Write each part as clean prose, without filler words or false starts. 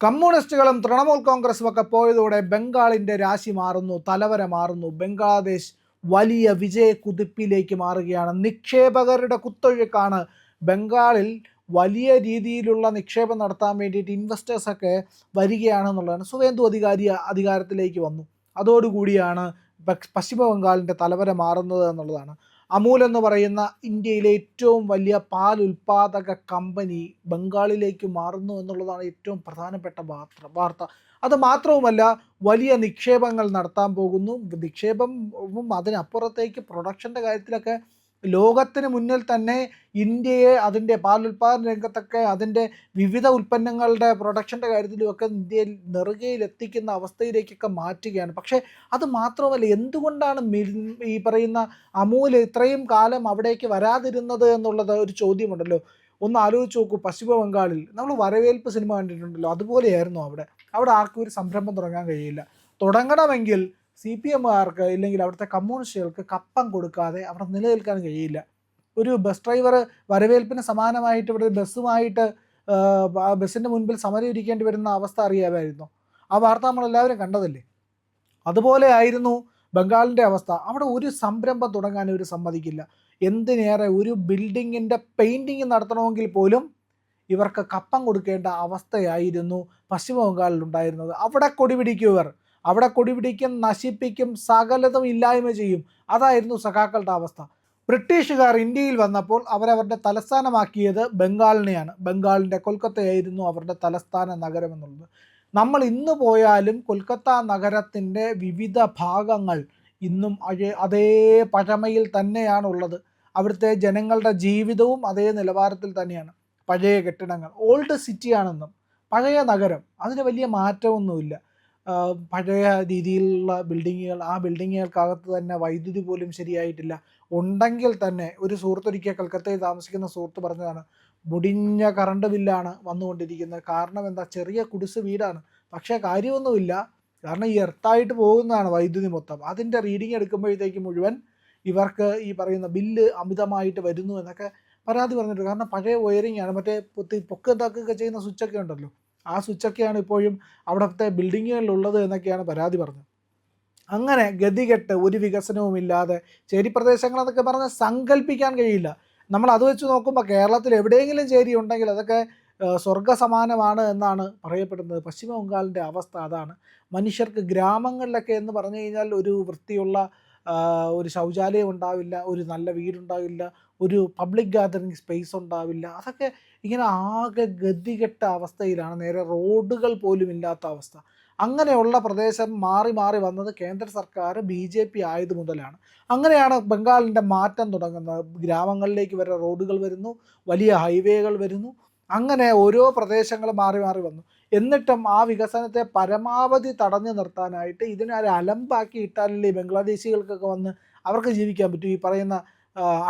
കമ്മ്യൂണിസ്റ്റുകളും തൃണമൂൽ കോൺഗ്രസും ഒക്കെ പോയതോടെ ബംഗാളിൻ്റെ രാശി മാറുന്നു, തലവര മാറുന്നു. ബംഗ്ലാദേശ് വലിയ വിജയക്കുതിപ്പിലേക്ക് മാറുകയാണ്. നിക്ഷേപകരുടെ കുത്തൊഴുക്കാണ്. ബംഗാളിൽ വലിയ രീതിയിലുള്ള നിക്ഷേപം നടത്താൻ വേണ്ടിയിട്ട് ഇൻവെസ്റ്റേഴ്സൊക്കെ വരികയാണെന്നുള്ളതാണ്. സുവേന്ദു അധികാരത്തിലേക്ക് വന്നു. അതോടുകൂടിയാണ് പശ്ചിമ ബംഗാളിൻ്റെ തലവര മാറുന്നത് എന്നുള്ളതാണ്. അമൂൽ എന്ന് പറയുന്ന ഇന്ത്യയിലെ ഏറ്റവും വലിയ പാൽ ഉൽപ്പാദക കമ്പനി ബംഗാളിലേക്ക് മാറുന്നു എന്നുള്ളതാണ് ഏറ്റവും പ്രധാനപ്പെട്ട വാർത്ത. അത് മാത്രവുമല്ല, വലിയ നിക്ഷേപങ്ങൾ നടത്താൻ പോകുന്നു. നിക്ഷേപവും അതിനപ്പുറത്തേക്ക് പ്രൊഡക്ഷൻ്റെ കാര്യത്തിലൊക്കെ ലോകത്തിന് മുന്നിൽ തന്നെ ഇന്ത്യയെ അതിൻ്റെ പാൽ ഉൽപ്പാദന രംഗത്തൊക്കെ അതിൻ്റെ വിവിധ ഉൽപ്പന്നങ്ങളുടെ പ്രൊഡക്ഷൻ്റെ കാര്യത്തിലുമൊക്കെ ഇന്ത്യയിൽ നെറുകയിലെത്തിക്കുന്ന അവസ്ഥയിലേക്കൊക്കെ മാറ്റുകയാണ്. പക്ഷേ അത് മാത്രമല്ല, എന്തുകൊണ്ടാണ് ഈ പറയുന്ന അമൂൽ ഇത്രയും കാലം അവിടേക്ക് വരാതിരുന്നത് എന്നുള്ളത് ഒരു ചോദ്യമുണ്ടല്ലോ. ഒന്ന് ആലോചിച്ച് നോക്കൂ. പശ്ചിമ ബംഗാളിൽ നമ്മൾ വരവേൽപ്പ് സിനിമ കണ്ടിട്ടുണ്ടല്ലോ, അതുപോലെയായിരുന്നു അവിടെ ആർക്കും ഒരു സംരംഭം തുടങ്ങാൻ കഴിയില്ല. തുടങ്ങണമെങ്കിൽ CPMകാർക്ക് ഇല്ലെങ്കിൽ അവിടുത്തെ കമ്മ്യൂണിസ്റ്റുകൾക്ക് കപ്പം കൊടുക്കാതെ അവിടെ നിലനിൽക്കാൻ കഴിയില്ല. ഒരു ബസ് ഡ്രൈവർ വരവേൽപ്പിന് സമാനമായിട്ട് ഇവിടെ ബസ്സുമായിട്ട് ബസ്സിൻ്റെ മുൻപിൽ സമരം ഇരിക്കേണ്ടി വരുന്ന അവസ്ഥ അറിയാമായിരുന്നു. ആ വാർത്ത നമ്മളെല്ലാവരും കണ്ടതല്ലേ. അതുപോലെ ആയിരുന്നു ബംഗാളിൻ്റെ അവസ്ഥ. അവിടെ ഒരു സംരംഭം തുടങ്ങാൻ അവർ സമ്മതിക്കില്ല. എന്തിനേറെ ഒരു ബിൽഡിങ്ങിൻ്റെ പെയിൻറ്റിങ് നടത്തണമെങ്കിൽ പോലും ഇവർക്ക് കപ്പം കൊടുക്കേണ്ട അവസ്ഥയായിരുന്നു പശ്ചിമ ബംഗാളിൽ ഉണ്ടായിരുന്നത്. അവിടെ കൊടിപിടിക്കുവർ, അവിടെ കൊടിപിടിക്കും, നശിപ്പിക്കും, സകലതും ഇല്ലായ്മ ചെയ്യും. അതായിരുന്നു സഖാക്കളുടെ അവസ്ഥ. ബ്രിട്ടീഷുകാർ ഇന്ത്യയിൽ വന്നപ്പോൾ അവരവരുടെ തലസ്ഥാനമാക്കിയത് ബംഗാളിനെയാണ്. ബംഗാളിൻ്റെ കൊൽക്കത്തയായിരുന്നു അവരുടെ തലസ്ഥാന നഗരം എന്നുള്ളത്. നമ്മൾ ഇന്ന് പോയാലും കൊൽക്കത്ത നഗരത്തിൻ്റെ വിവിധ ഭാഗങ്ങൾ ഇന്നും അതേ പഴമയിൽ തന്നെയാണുള്ളത്. അവിടുത്തെ ജനങ്ങളുടെ ജീവിതവും അതേ നിലവാരത്തിൽ തന്നെയാണ്. പഴയ കെട്ടിടങ്ങൾ, ഓൾഡ് സിറ്റിയാണെന്നും പഴയ നഗരം, അതിന് വലിയ മാറ്റമൊന്നുമില്ല. പഴയ രീതിയിലുള്ള ബിൽഡിങ്ങുകൾ, ആ ബിൽഡിങ്ങുകൾക്കകത്ത് തന്നെ വൈദ്യുതി പോലും ശരിയായിട്ടില്ല. ഉണ്ടെങ്കിൽ തന്നെ ഒരു സുഹൃത്തൊരിക്കൽ കൽക്കത്തയിൽ താമസിക്കുന്ന സുഹൃത്ത് പറഞ്ഞതാണ്, മുടിഞ്ഞ കറണ്ട് ബില്ലാണ് വന്നുകൊണ്ടിരിക്കുന്നത്. കാരണം എന്താ, ചെറിയ കുടിസ് വീടാണ്. പക്ഷേ കാര്യമൊന്നുമില്ല. കാരണം ഈ എർത്തായിട്ട് പോകുന്നതാണ് വൈദ്യുതി മൊത്തം. അതിൻ്റെ റീഡിങ് എടുക്കുമ്പോഴത്തേക്ക് മുഴുവൻ ഇവർക്ക് ഈ പറയുന്ന ബില്ല് അമിതമായിട്ട് വരുന്നു എന്നൊക്കെ പരാതി പറഞ്ഞിട്ടുണ്ട്. കാരണം പഴയ വയറിംഗ് ആണ്. മറ്റേ പൊക്കത്താക്കൊക്കെ ചെയ്യുന്ന സ്വിച്ചൊക്കെ ഉണ്ടല്ലോ, ആ സ്വിച്ചൊക്കെയാണ് ഇപ്പോഴും അവിടുത്തെ ബിൽഡിങ്ങുകളിലുള്ളത് എന്നൊക്കെയാണ് പരാതി പറഞ്ഞത്. അങ്ങനെ ഗതികെട്ട് ഒരു വികസനവുമില്ലാതെ ചേരി പ്രദേശങ്ങളെന്നൊക്കെ പറഞ്ഞാൽ സങ്കല്പിക്കാൻ കഴിയില്ല. നമ്മൾ അത് വെച്ച് നോക്കുമ്പോൾ കേരളത്തിൽ എവിടെയെങ്കിലും ചേരി ഉണ്ടെങ്കിൽ അതൊക്കെ സ്വർഗസമാനമാണ് എന്നാണ് പറയപ്പെടുന്നത്. പശ്ചിമ ബംഗാളിൻ്റെ അവസ്ഥ അതാണ്. മനുഷ്യർക്ക് ഗ്രാമങ്ങളിലൊക്കെ എന്ന് പറഞ്ഞു കഴിഞ്ഞാൽ ഒരു വൃത്തിയുള്ള ഒരു ശൗചാലയം ഉണ്ടാവില്ല, ഒരു നല്ല വീടുണ്ടാവില്ല, ഒരു പബ്ലിക് ഗാദറിങ് സ്പേസ് ഉണ്ടാവില്ല. അതൊക്കെ ഇങ്ങനെ ആകെ ഗതികെട്ട അവസ്ഥയിലാണ്. നേരെ റോഡുകൾ പോലും ഇല്ലാത്ത അവസ്ഥ. അങ്ങനെയുള്ള പ്രദേശം മാറി മാറി വന്നത് കേന്ദ്ര സർക്കാർ BJP ആയത് മുതലാണ്. അങ്ങനെയാണ് ബംഗാളിൻ്റെ മാറ്റം തുടങ്ങുന്നത്. ഗ്രാമങ്ങളിലേക്ക് വരെ റോഡുകൾ വരുന്നു, വലിയ ഹൈവേകൾ വരുന്നു. അങ്ങനെ ഓരോ പ്രദേശങ്ങൾ മാറി മാറി വന്നു. എന്നിട്ടും ആ വികസനത്തെ പരമാവധി തടഞ്ഞു നിർത്താനായിട്ട് ഇതിനെ ഒരു അലമ്പാക്കി ഇട്ടാലല്ലേ ബംഗ്ലാദേശികൾക്കൊക്കെ വന്ന് അവർക്ക് ജീവിക്കാൻ പറ്റും. ഈ പറയുന്ന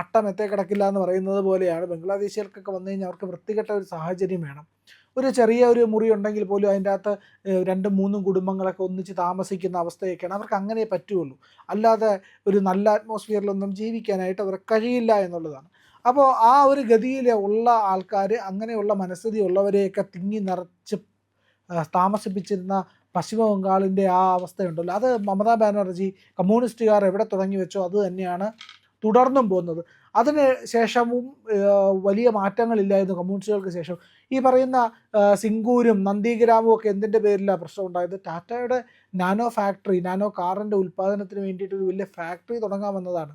അട്ടമെത്തേ കിടക്കില്ല എന്ന് പറയുന്നത് പോലെയാണ്. ബംഗ്ലാദേശികൾക്കൊക്കെ വന്നു കഴിഞ്ഞാൽ അവർക്ക് വൃത്തികെട്ട ഒരു സാഹചര്യം വേണം. ഒരു ചെറിയ ഒരു മുറി ഉണ്ടെങ്കിൽ പോലും അതിൻ്റെ അകത്ത് 2-3 കുടുംബങ്ങളൊക്കെ ഒന്നിച്ച് താമസിക്കുന്ന അവസ്ഥയൊക്കെയാണ്. അവർക്ക് അങ്ങനെ പറ്റുള്ളൂ. അല്ലാതെ ഒരു നല്ല അറ്റ്മോസ്ഫിയറിലൊന്നും ജീവിക്കാനായിട്ട് അവർക്ക് കഴിയില്ല എന്നുള്ളതാണ്. അപ്പോൾ ആ ഒരു ഗതിയിൽ ഉള്ള ആൾക്കാർ, അങ്ങനെയുള്ള മനസ്ഥിതി ഉള്ളവരെയൊക്കെ തിങ്ങി നിറച്ച് താമസിപ്പിച്ചിരുന്ന പശ്ചിമ ബംഗാളിൻ്റെ ആ അവസ്ഥയുണ്ടല്ലോ, അത് മമതാ ബാനർജി കമ്മ്യൂണിസ്റ്റുകാർ എവിടെ തുടങ്ങി വെച്ചോ അത് തന്നെയാണ് തുടർന്നും പോകുന്നത്. അതിന് ശേഷവും വലിയ മാറ്റങ്ങളില്ലായിരുന്നു കമ്മ്യൂണിസ്റ്റുകൾക്ക് ശേഷം. ഈ പറയുന്ന സിംഗൂരും നന്ദിഗ്രാമും ഒക്കെ എന്തിൻ്റെ പേരിലാണ് പ്രശ്നം ഉണ്ടായത്? ടാറ്റയുടെ നാനോ ഫാക്ടറി, നാനോ കാറിൻ്റെ ഉൽപ്പാദനത്തിന് വേണ്ടിയിട്ട് ഒരു വലിയ ഫാക്ടറി തുടങ്ങാമെന്നതാണ്.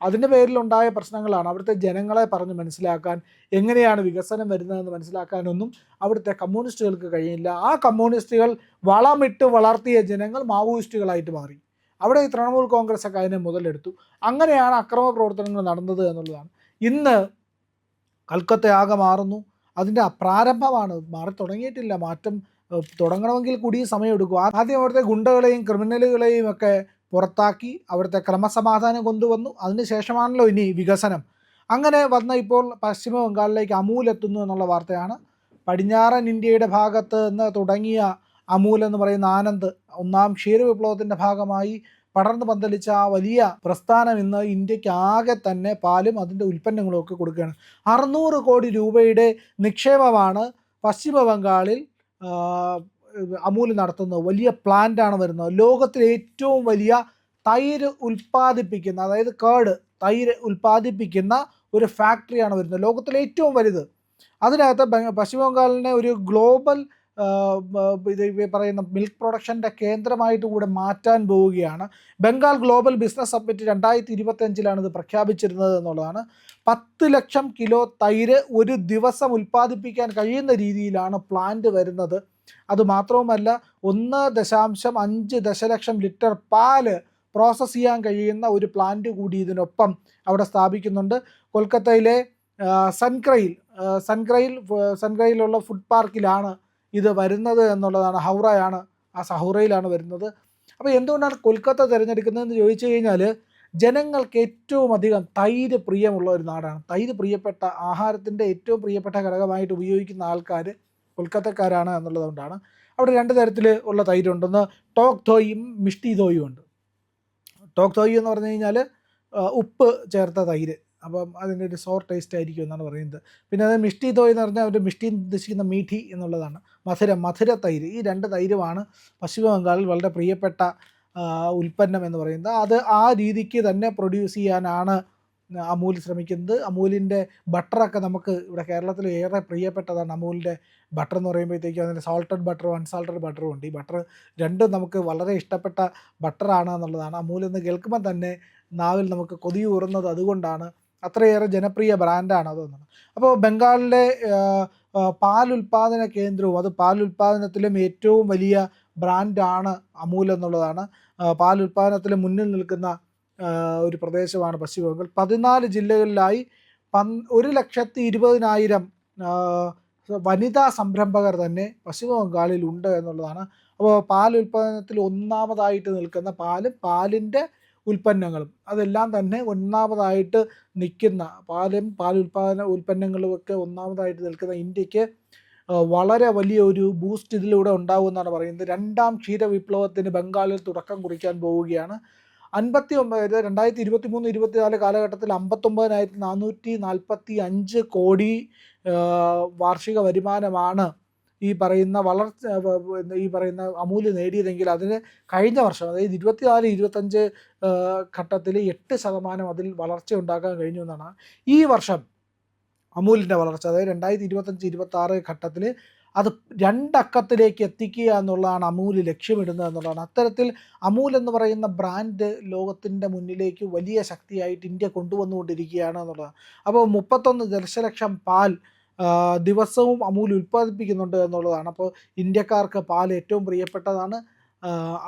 അതിൻ്റെ പേരിലുണ്ടായ പ്രശ്നങ്ങളാണ്. അവിടുത്തെ ജനങ്ങളെ പറഞ്ഞ് മനസ്സിലാക്കാൻ, എങ്ങനെയാണ് വികസനം വരുന്നതെന്ന് മനസ്സിലാക്കാനൊന്നും അവിടുത്തെ കമ്മ്യൂണിസ്റ്റുകൾക്ക് കഴിയില്ല. ആ കമ്മ്യൂണിസ്റ്റുകൾ വളമിട്ട് വളർത്തിയ ജനങ്ങൾ മാവോയിസ്റ്റുകളായിട്ട് മാറി. അവിടെ ഈ തൃണമൂൽ കോൺഗ്രസ് ഒക്കെ അതിനെ മുതലെടുത്തു. അങ്ങനെയാണ് അക്രമ പ്രവർത്തനങ്ങൾ നടന്നത് എന്നുള്ളതാണ്. ഇന്ന് കൽക്കത്ത ആകെ മാറുന്നു. അതിൻ്റെ പ്രാരംഭമാണ്, മാറി തുടങ്ങിയിട്ടില്ല. മാറ്റം തുടങ്ങണമെങ്കിൽ കൂടിയ സമയമെടുക്കും. ആദ്യം അവിടുത്തെ ഗുണ്ടകളെയും ക്രിമിനലുകളെയും ഒക്കെ പുറത്താക്കി അവിടുത്തെ ക്രമസമാധാനം കൊണ്ടുവന്നു. അതിനുശേഷമാണല്ലോ ഇനി വികസനം. അങ്ങനെ വന്ന ഇപ്പോൾ പശ്ചിമ ബംഗാളിലേക്ക് അമൂൽ എത്തുന്നു എന്നുള്ള വാർത്തയാണ്. പടിഞ്ഞാറൻ ഇന്ത്യയുടെ ഭാഗത്ത് നിന്ന് തുടങ്ങിയ അമൂൽ എന്ന് പറയുന്ന ആനന്ദ്, ഒന്നാം ക്ഷീരവിപ്ലവത്തിൻ്റെ ഭാഗമായി പടർന്നു പന്തലിച്ച ആ വലിയ പ്രസ്ഥാനം ഇന്ന് ഇന്ത്യക്ക് ആകെ തന്നെ പാലും അതിൻ്റെ ഉൽപ്പന്നങ്ങളും ഒക്കെ കൊടുക്കുകയാണ്. 600 കോടി രൂപയുടെ നിക്ഷേപമാണ് പശ്ചിമ ബംഗാളിൽ അമൂൽ നടത്തുന്നത്. വലിയ പ്ലാന്റാണ് വരുന്നത്. ലോകത്തിലെ ഏറ്റവും വലിയ തൈര് ഉൽപ്പാദിപ്പിക്കുന്ന, അതായത് തൈര് ഉൽപ്പാദിപ്പിക്കുന്ന ഒരു ഫാക്ടറിയാണ് വരുന്നത്, ലോകത്തിലെ ഏറ്റവും വലുത്. അതിനകത്ത് പശ്ചിമ ബംഗാളിനെ ഒരു ഗ്ലോബൽ ഇത് പറയുന്ന മിൽക്ക് പ്രൊഡക്ഷൻ്റെ കേന്ദ്രമായിട്ട് കൂടെ മാറ്റാൻ പോവുകയാണ്. ബംഗാൾ ഗ്ലോബൽ ബിസിനസ് സമ്മിറ്റ് 2025 ഇത് പ്രഖ്യാപിച്ചിരുന്നത് എന്നുള്ളതാണ്. 10 ലക്ഷം കിലോ തൈര് ഒരു ദിവസം ഉൽപ്പാദിപ്പിക്കാൻ കഴിയുന്ന രീതിയിലാണ് പ്ലാന്റ് വരുന്നത്. അതുമാത്രവുമല്ല, 1.5 ദശലക്ഷം ലിറ്റർ പാല് പ്രോസസ്സ് ചെയ്യാൻ കഴിയുന്ന ഒരു പ്ലാന്റ് കൂടി ഇതിനൊപ്പം അവിടെ സ്ഥാപിക്കുന്നുണ്ട്. കൊൽക്കത്തയിലെ സൻക്രയിലുള്ള ഫുഡ് പാർക്കിലാണ് ഇത് വരുന്നത് എന്നുള്ളതാണ്. ഹൗറയിലാണ് വരുന്നത്. അപ്പോൾ എന്തുകൊണ്ടാണ് കൊൽക്കത്ത തിരഞ്ഞെടുക്കുന്നതെന്ന് ചോദിച്ചു കഴിഞ്ഞാൽ, ജനങ്ങൾക്ക് ഏറ്റവും അധികം തൈര് പ്രിയമുള്ള ഒരു നാടാണ്. തൈര് പ്രിയപ്പെട്ട ആഹാരത്തിൻ്റെ ഏറ്റവും പ്രിയപ്പെട്ട ഘടകമായിട്ട് ഉപയോഗിക്കുന്ന ആൾക്കാർ കൊൽക്കത്തക്കാരാണ് എന്നുള്ളതുകൊണ്ടാണ്. അവിടെ 2 തരത്തിൽ ഉള്ള തൈരുണ്ടെന്ന് ടോക് തോയും മിഷ്ടി തോയും ഉണ്ട്. ടോക് തോയി എന്ന് പറഞ്ഞു കഴിഞ്ഞാൽ ഉപ്പ് ചേർത്ത തൈര്, അപ്പം അതിൻ്റെ ഒരു സോർ ടേസ്റ്റ് ആയിരിക്കും എന്നാണ് പറയുന്നത്. പിന്നെ അത് മിഷ്ടി തോയ് എന്ന് പറഞ്ഞാൽ അവർ മിഷ്ടി ഉദ്ദേശിക്കുന്ന മീഠി എന്നുള്ളതാണ്, മധുര തൈര്. ഈ 2 തൈരുമാണ് പശ്ചിമ ബംഗാളിൽ വളരെ പ്രിയപ്പെട്ട ഉൽപ്പന്നം എന്ന് പറയുന്നത്. അത് ആ രീതിക്ക് തന്നെ പ്രൊഡ്യൂസ് ചെയ്യാനാണ് അമൂൽ ശ്രമിക്കുന്നത്. അമൂലിൻ്റെ ബട്ടറൊക്കെ നമുക്ക് ഇവിടെ കേരളത്തിൽ ഏറെ പ്രിയപ്പെട്ടതാണ്. അമൂലിൻ്റെ ബട്ടർ എന്ന് പറയുമ്പോഴത്തേക്കും അതിൻ്റെ സാൾട്ടഡ് ബട്ടറും അൺസാൾട്ടഡ് ബട്ടറും ഉണ്ട്. ഈ ബട്ടർ രണ്ടും നമുക്ക് വളരെ ഇഷ്ടപ്പെട്ട ബട്ടറാണ് എന്നുള്ളതാണ്. അമൂൽ എന്ന് കേൾക്കുമ്പോൾ തന്നെ നാവിൽ നമുക്ക് കൊതിയൂറുന്നത് അതുകൊണ്ടാണ്. അത്രയേറെ ജനപ്രിയ ബ്രാൻഡാണ് അതൊന്നാണ്. അപ്പോൾ ബംഗാളിലെ പാലുൽപാദന കേന്ദ്രവും, അത് പാലുൽപാദനത്തിലും ഏറ്റവും വലിയ ബ്രാൻഡാണ് അമൂൽ എന്നുള്ളതാണ്. പാലുൽപാദനത്തിൽ മുന്നിൽ നിൽക്കുന്ന ഒരു പ്രദേശമാണ് പശ്ചിമ ബംഗാൾ. 14 ജില്ലകളിലായി 1,20,000 വനിതാ സംരംഭകർ തന്നെ പശ്ചിമ ബംഗാളിൽ ഉണ്ട് എന്നുള്ളതാണ്. അപ്പോൾ പാലുൽപാദനത്തിൽ ഒന്നാമതായിട്ട് നിൽക്കുന്ന പാലിൻ്റെ ഉൽപ്പന്നങ്ങളും അതെല്ലാം തന്നെ ഒന്നാമതായിട്ട് നിൽക്കുന്ന പാലുൽപാദന ഉൽപ്പന്നങ്ങളുമൊക്കെ ഒന്നാമതായിട്ട് നിൽക്കുന്ന ഇന്ത്യക്ക് വളരെ വലിയ ഒരു ബൂസ്റ്റ് ഇതിലൂടെ ഉണ്ടാകുമെന്നാണ് പറയുന്നത്. 2ാം ക്ഷീരവിപ്ലവത്തിന് ബംഗാളിൽ തുടക്കം കുറിക്കാൻ പോവുകയാണ്. 2023-24 കാലഘട്ടത്തിൽ 59,445 കോടി വാർഷിക വരുമാനമാണ് ഈ പറയുന്ന അമൂൽ നേടിയതെങ്കിൽ, അതിന് കഴിഞ്ഞ വർഷം, അതായത് 24-25 ഘട്ടത്തിൽ 8% അതിൽ വളർച്ച ഉണ്ടാക്കാൻ കഴിഞ്ഞു എന്നാണ്. ഈ വർഷം അമൂലിൻ്റെ വളർച്ച, അതായത് 2025-26 ഘട്ടത്തിൽ അത് 2 അക്കത്തിലേക്ക് എത്തിക്കുക എന്നുള്ളതാണ് അമൂൽ ലക്ഷ്യമിടുന്നത് എന്നുള്ളതാണ്. അത്തരത്തിൽ അമൂൽ എന്ന് പറയുന്ന ബ്രാൻഡ് ലോകത്തിൻ്റെ മുന്നിലേക്ക് വലിയ ശക്തിയായിട്ട് ഇന്ത്യ കൊണ്ടുവന്നുകൊണ്ടിരിക്കുകയാണ് എന്നുള്ളതാണ്. അപ്പോൾ 31 ദശലക്ഷം പാൽ ദിവസവും അമൂൽ ഉൽപ്പാദിപ്പിക്കുന്നുണ്ട് എന്നുള്ളതാണ്. അപ്പോൾ ഇന്ത്യക്കാർക്ക് പാൽ ഏറ്റവും പ്രിയപ്പെട്ടതാണ്.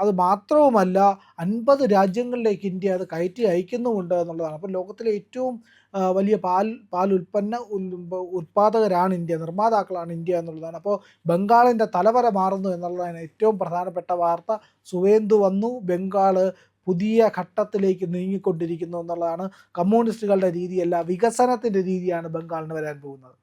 അത് മാത്രവുമല്ല, 50 രാജ്യങ്ങളിലേക്ക് ഇന്ത്യ അത് കയറ്റി അയക്കുന്നുമുണ്ട് എന്നുള്ളതാണ്. അപ്പോൾ ലോകത്തിലെ ഏറ്റവും വലിയ പാൽ ഉൽപ്പാദകരാണ് ഇന്ത്യ, നിർമ്മാതാക്കളാണ് ഇന്ത്യ എന്നുള്ളതാണ്. അപ്പോൾ ബംഗാളിൻ്റെ തലവര മാറുന്നു എന്നുള്ളതാണ് ഏറ്റവും പ്രധാനപ്പെട്ട വാർത്ത. സുവേന്ദു വന്നു, ബംഗാൾ പുതിയ ഘട്ടത്തിലേക്ക് നീങ്ങിക്കൊണ്ടിരിക്കുന്നു എന്നുള്ളതാണ്. കമ്മ്യൂണിസ്റ്റുകളുടെ രീതിയല്ല, വികസനത്തിൻ്റെ രീതിയാണ് ബംഗാളിന് വരാൻ പോകുന്നത്.